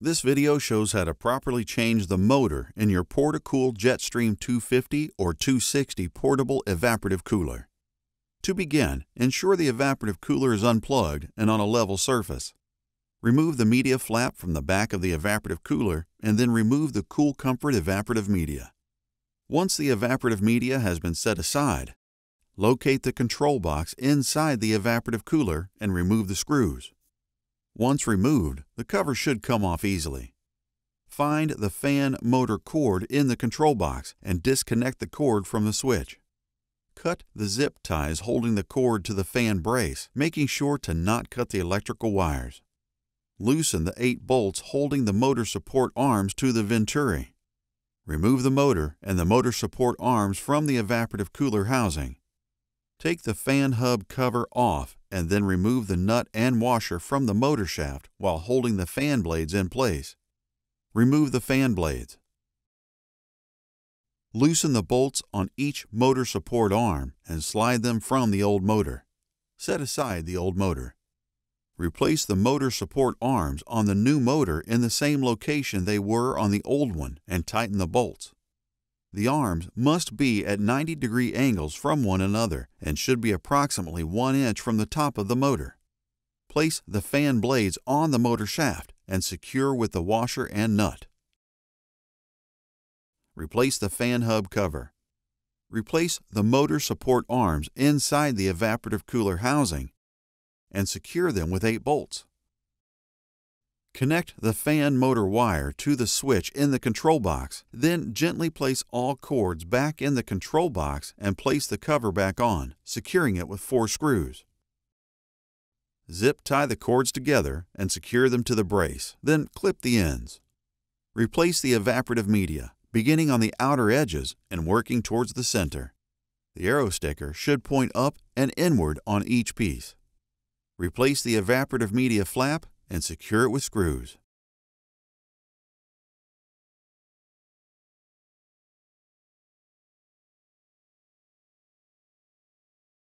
This video shows how to properly change the motor in your Portacool Jetstream 250 or 260 portable evaporative cooler. To begin, ensure the evaporative cooler is unplugged and on a level surface. Remove the media flap from the back of the evaporative cooler and then remove the Cool Comfort evaporative media. Once the evaporative media has been set aside, locate the control box inside the evaporative cooler and remove the screws. Once removed, the cover should come off easily. Find the fan motor cord in the control box and disconnect the cord from the switch. Cut the zip ties holding the cord to the fan brace, making sure to not cut the electrical wires. Loosen the 8 bolts holding the motor support arms to the venturi. Remove the motor and the motor support arms from the evaporative cooler housing. Take the fan hub cover off and then remove the nut and washer from the motor shaft while holding the fan blades in place. Remove the fan blades. Loosen the bolts on each motor support arm and slide them from the old motor. Set aside the old motor. Replace the motor support arms on the new motor in the same location they were on the old one and tighten the bolts. The arms must be at 90-degree angles from one another and should be approximately 1 inch from the top of the motor. Place the fan blades on the motor shaft and secure with the washer and nut. Replace the fan hub cover. Replace the motor support arms inside the evaporative cooler housing and secure them with 8 bolts. Connect the fan motor wire to the switch in the control box, then gently place all cords back in the control box and place the cover back on, securing it with 4 screws. Zip tie the cords together and secure them to the brace, then clip the ends. Replace the evaporative media, beginning on the outer edges and working towards the center. The arrow sticker should point up and inward on each piece. Replace the evaporative media flap and secure it with screws.